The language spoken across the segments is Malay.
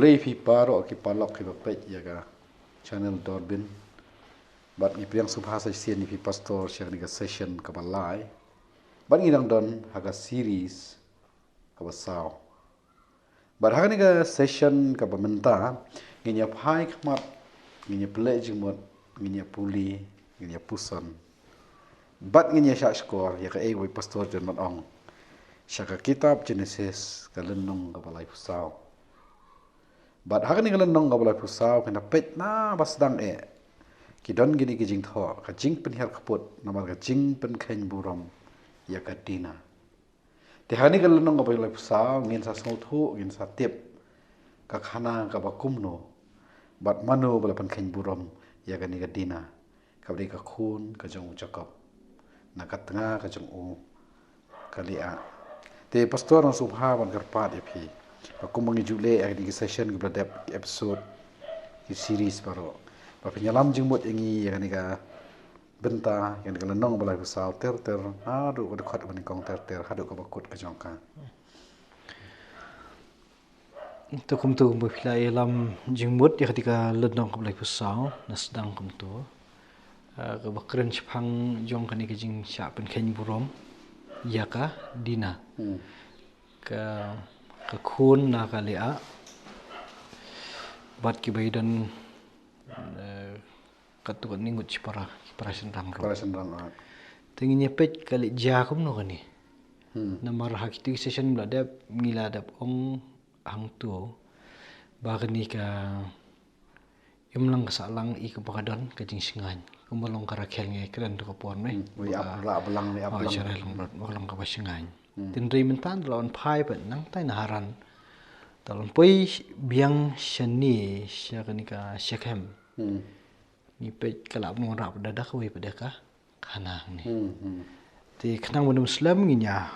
Tinrei fi paro ki palok ki bapet ya ga channel Dorbin. Bat ni priang subhasa sian ni fi pastor siang ni ga session ka balai. Bat ni dang don haga series ka basau. Bat haga ni ga session ka bamenta nginya phai khmat nginya play jingmot nginya puli nginya puson. Bat nginya syak skor ya ka wai pastor John Matong. Syaka kitab Genesis ka lenong ka balai pusau. Bat haga ni galan nong gabalai pusau kena pet na basdang kidon gini ki jing tho ka jing pen her kaput namal ka jing pen khen burom ya ka dina te haga ni galan nong gabalai pusau ngin sa smol thu ngin sa tip ka khana ka bakum no bat manu bala pen khen burom ya ka ni ka dina ka bri ka khun ka jong Jacob na ka tanga ka jong u ka lia te pastor no subha ban garpat ya phi aku mengijule di session ke pada episode di series baru. Tapi nyalam jengmut ingi yang ni ka benta yang ni lenong balai pusau ter aduh kada khat bani kong ter hadu ka bakut ka jongka. Tu kum tu berpilai lam jengmut ya ketika lenong balai pusau nasdang kum tu. Ka bakren chpang jong kan ni jing sya pen khen burom ya ka dina. Ka khun na ka lia bat ki baidan katuk ni ngut para senrang ro tengi nyepet kali jakum no kani namar hak tu session blada ngila dap ong hang tu ba kani ka imlang salang I ka bakadan ka jing singan kumbalong karakhel ngai kran to pon mai wi apla belang ni aplang cara long ka basingan tinrei mentan lawan phai pat nang tai naharan talon poi biang shani syakanika syakhem ni pe kalap no rap dadak we pedaka kana ni ti khnang mun muslim nginya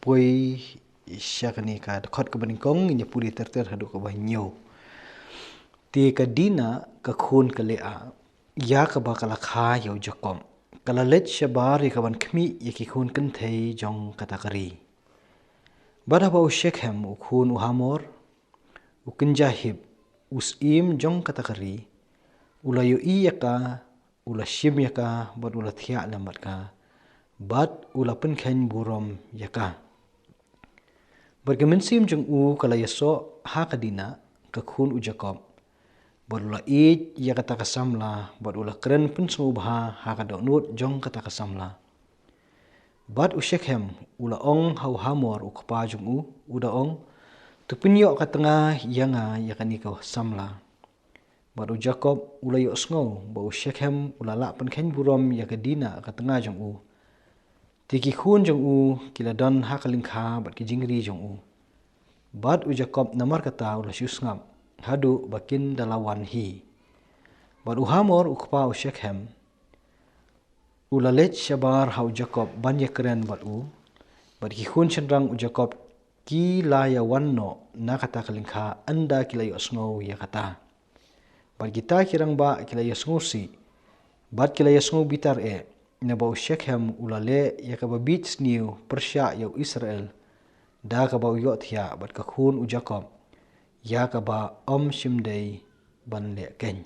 poi syakanika khot ka baningkong nginya puri ter hadu ka banyo ti ka dina ka khun ka lea ya ka bakala kha yo jakom kala let shabar ka ban khmi yaki khun kan thei jong katakari badaba ushekhem ukhun uhamor ukinjahib usim jong katakari ulayo iyaka ula shim yaka bad ula thia lambat ka bad ula pen khen burom yaka bergemensim jong u kala yaso ha kadina ka khun u jakob bad ula it yaka takasamla bad ula kren pen smubha ha ka donut jong katakasamla bad ushekhem ula ong hau hamor ukpa jong u uda ong tupinyo ka tanga yanga yakani ka samla baru Jacob ula yo sngo ba Shechem ula la pen khen burom ya ka dina ka tanga jong u tiki khun jong u kila don ha kaling kha bat ki jingri jong u bad u Jacob namar kata ula shusngam hadu bakin dalawan hi baru hamor ukpa u Shechem ula let shabar hau Jacob ban yakren bat u bat ki khun chenrang u Jacob ki la ya wanno na kata kalingkha anda kila yo sngo ya kata bat kita kirang ba kila yo sngo si bat kila yo sngo bitar na ba Shechem ulale ya ka babit sniu persya yo Israel da ka ba yo thia bat ka khun u Jacob ya ka ba shimdei ban le ken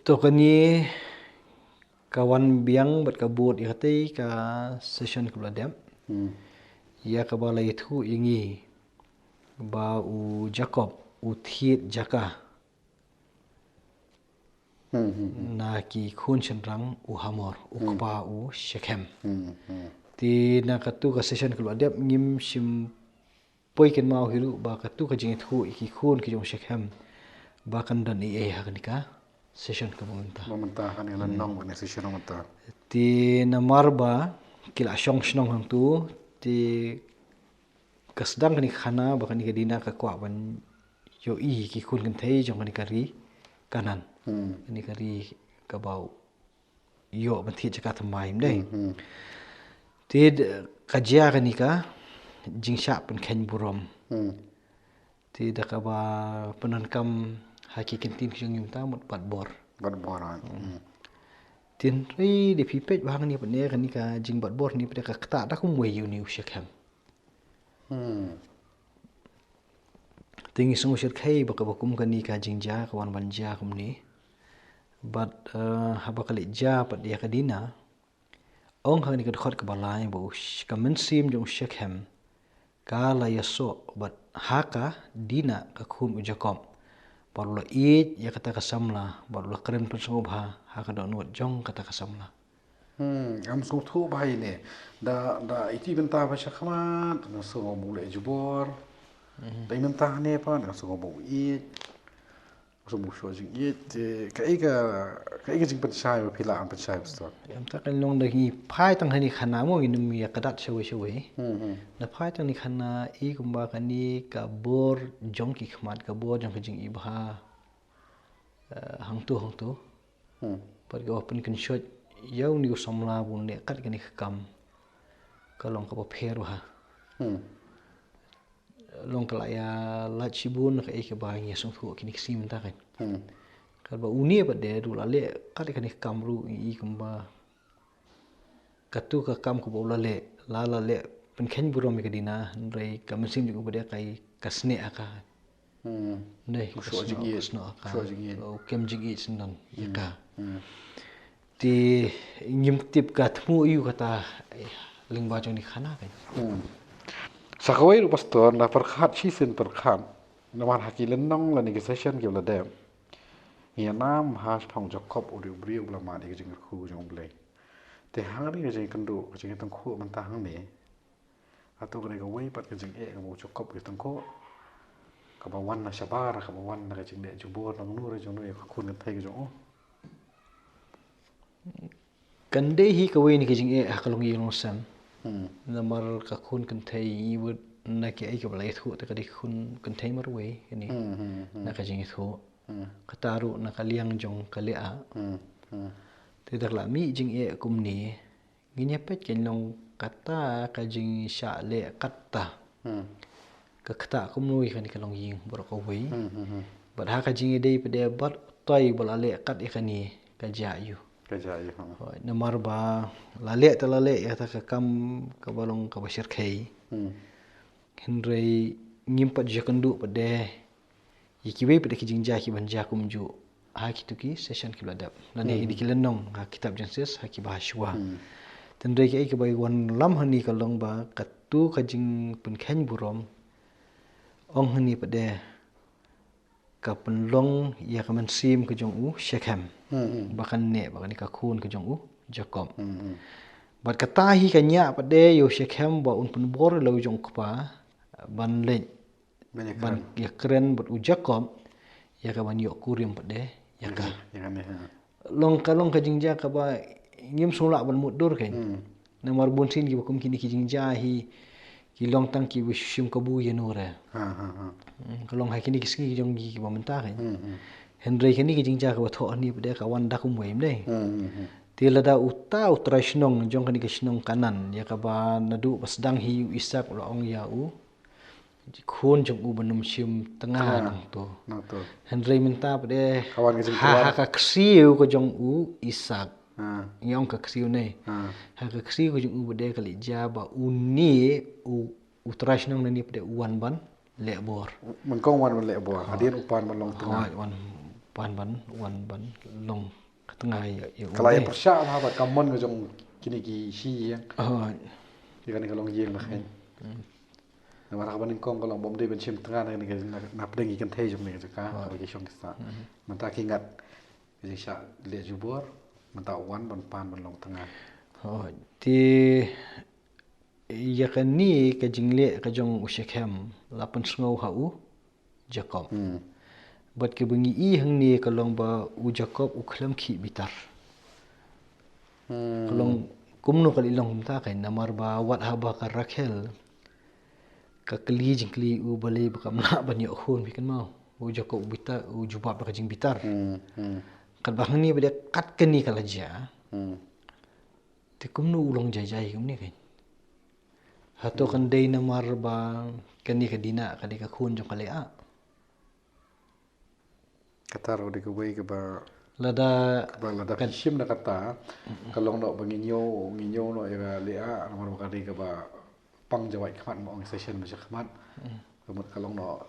to kani kawan biang bat ka bot ikatei ka session kula dem ya ka ba lai thu ingi ba u Jacob u thiet jaka na ki khun chenrang u hamor u kpa u Shechem ti na ka tu ka session kula dem ngim sim poi ken mau hiru ba ka tu ka jing thu ki khun ki jong Shechem ba kan dan ha ka session ka momenta kan lan nong ne session momenta ti na marba kila shong shnong hang tu ti kasdang kani khana ba kani kadina ka kwa ban yo ki khun kan thei jong kani kari kanan kani kari ka bau yo ban thi jaka thamai dei ti ka jia kani ka jingsha pen khen burom ti da ka ba penan kam haki kentin jong yum ta mot bat bor tin ri de pipet bang ni pne kan ni ka jing bat bor ni pne ka kta da kum we yu ni Shechem Tingi sungu syirkai baka bakum kani ka jingja kawan banja kum ni. But haba kali ja pat dia kadina. Ong hang ni kadkhot ka balai bo ka mensim jong Shekhem. Kala yaso but haka dina ka khum ujakom. Baru la it ya kata kasamla baru la keren pensungubha haka da nuat jong kata kasamla. Am sung thu bahai ne. Da iti benta ba syakmat na sung mule jubor. Da imenta ne pa na sung bo it. Sung bo sho jing it ka jing pensai ba pila am pensai sto. Am ta kan long da hi phai tang hani khana mo inum ya kadat shawe shawe. Na phai tang ni khana I kumba kani ka bor jong ki khmat ka bor jong jing ibha hang tu. Par ga open kan shot yau ni usamla bun le kat kani kam. Kalong ka pa pheru ha. Long kala ya la chibun ka ke ba ngi sung thu kini sim ta kan. Kal ba uni ba de du la le kat kani kam ru I kumba katu ka kam ko bola le la le pen khen burom mi kadina rei ka mesim ju ba de kai kasne aka. Nei Sho jing it. kasno aka. Sho jing it. O kem jing it sinan yaka. Ti nyim tip ka thmu yu kata lingba jong ni khana kan. Sakawai ru pastor na perkhat season perkhat. Naman hakilen nong la negotiation ke la dem. Ia nam has phong Jacob uri bri ula ma ni jing khu jong blai. Te hang ri jing kandu jing tang khu man ta hang ne. Atau kena wei pat jing ka mo Jacob ke tang khu. Ka ba wan na shabar ka ba wan na jing de jubor nang nur jong no ka khun kan thai jong. Kan dei hi ka wen ki jing hakalong yong sam. Namar ka khun kan thai I wud na ki ai ka balai thu ta ka di khun kan thai mar wei ni. Na ka jing thu. Kataru na kaliang jong kalia. Te dak la mi jing kum ni. Ginya pet ken long kata ka jing sha le katta. Ka kata kum nui kan ka long ying bor ka wei. Bad ha ka jing dei pe de bat toy bol ale kat I kani ka ja yu. Kajai ha. Namar ba la le ta la le ya ta ka kam ka balong ka basir khai. Henrei ngimpat jakandu pa de yikiwe pa de kijing ja ki banja kum ju ha ki tuki session ki ladap nani di kilenong ha kitab Genesis ha ki bahashwa. Tendrei ki ai ka bai wan lam hani ka long ba katu ka jing pen khen burom ong hani pa de ka penlong ya ka man sim ka jong u Shekhem. Bahkan ne bahkan ka khun ka jong u Jacob. Bat kata hi ka nya pa de yo Shekhem ba un pun bor lo jong kpa ban le ban ya keren bat u Jacob ya ka ban yo kurim pa de ya ka. Long ka jingja ka ba ngim sula ban mudur kan. Namar bun sin ki bakum kini ki jingja hi ki long tang ki wishim ka bu yenure. Kalong hai kini kiski jong ki ba menta kan. Henry kini ki jingja ka tho ni pa de ka wan da kum wem dei. Tila da uta utra shnong jong kani ka shnong kanan ya ka ba nadu pasdang hi Isak la ong ya u khun jong u banum sim tengah nang to. Henry minta pa de ha ka ksiu ko jong u Isak. Yang ka ksiu nei. Ha ka ksiu ko jong u de kali ja ba uni utra shnong ni pa de wan ban le bor. Man kong wan le bor. Adien upan man long tengah. Wan ban long tengah ya. Kalau yang persya lah buat kaman ke jong kini ki si yang. Jika ni kalau yang lah kan. Nama nak kaman kong kalau bom dia bencim tengah ni kan nak pedang ikan teh jom ni juga. Bagi syong kita. Mentah ingat jadi syak lihat jubur. Mentah wan ban pan ban long tengah. Ti ya kan ni ka jingle ka jong Shekhem lapan sngau hau Jacob. Bat ke bengi I hang ni kalong ba u Jacob u khlam khi bitar. Kalong kumno kali long ta kai namar ba wat ha ba ka Rakhel ka kli jing kli u bale ba kam na ban yo khun bi kan mau u Jacob bitar u jubab ka jing bitar. Kal ba hang ni ba de kat kan ni kala ja. Te kumno ulong jai kum ni kai. Hato kan dei namar ba kan ni ka dina ka de ka khun jong kale a. Kata ro de ke wei ke ba lada kan sim na kata kalau nak nginyo no ya lea nomor kali ke ba pang jawai khmat mo session macam khmat kemudian kalau nak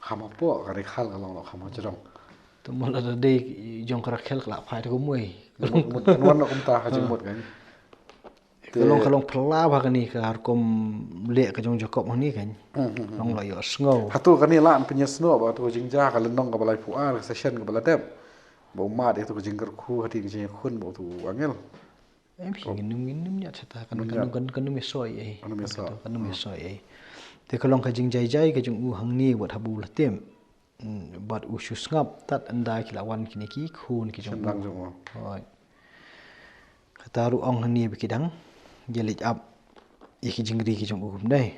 kham po ka re khal ka long lo kham chong tu mo la de jong kra khel kla phai ko moi mut wan no kumta ha jing mut kan kalong phla ba kan ni ka har kom le ka jong Jacob ni kan long lo yo sngo hatu kan ni lan punya sno ba tu jing ja ka lenong ka balai pu ar session ka baladep bo ma de tu jing ker khu hati jing khun bo tu angel em nginum nya chata kan me soi ai kan me soi ai te kalong ka jing jai ka jong u hang ni wat habu la tem bat u shu ngap tat anda ki la wan ki ki khun ki jong lang jong hoi kataru ong hani bi kidang gelit up iki jingri ki jong u dai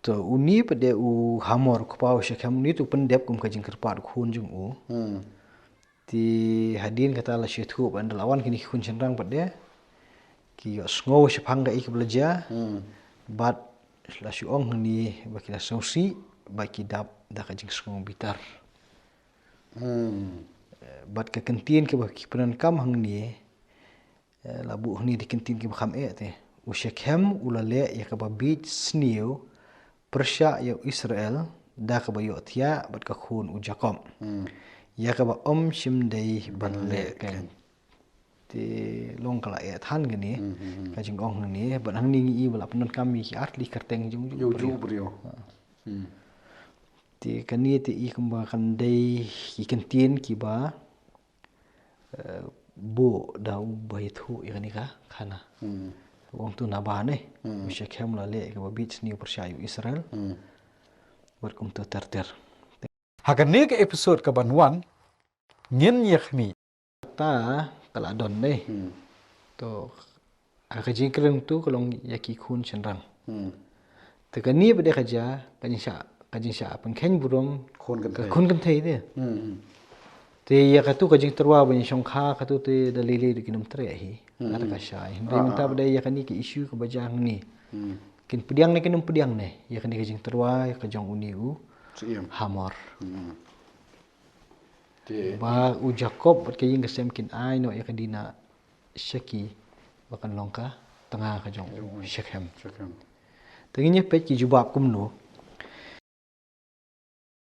to uni pada u hamor ko pau shakam ni tu pendep kum ka jing kerpat khun jong u ti hadin kata la shithu ban lawan kini khun chenrang pada ki yo sngo shapang ga ik belaja bat la shu ong ni ba ki la sausi ba ki dap da ka jing sngo bitar bat ka kentin ke ba ki penan kam hang ni labu ni di kentin ki kham e te u shakhem ulale ya ka ba bit sniu persya ya Israel da ka ba yo tia bat ka khun u Jacob ya ka ba shim dei ban le kan ti long kala e than gani ka jing ong ni ban hang ni i bala penan kam mi ki atli karteng jung ju brio ti kani ti i kamba kan dei ki kentin ki ba bo da bai thu i ni ka khana wong tu na ba ne shekhem la le ka bit ni persya Israel berkum tu ter hakan ni ke episode ka banwan ngin yakhmi ta kala don ne to aka jingkreng tu kalong yaki khun chenrang te kani bade khaja kajin sha pen khen burong khun kan thei de te ya ka tu ka jing terwa ban shong kha ka tu te dalili de kinum tre hi ada ka sha hindai minta bade ya kani ki issue ka bajang ni kin pediang ne kinum pediang ne ya kani ka jing terwa ka jong uni u hamor ba u Jacob bat ka ying sem kin ai no ya kadina shaki bakan longka tengah ka jong Shechem tenginya pet ki jubab kum no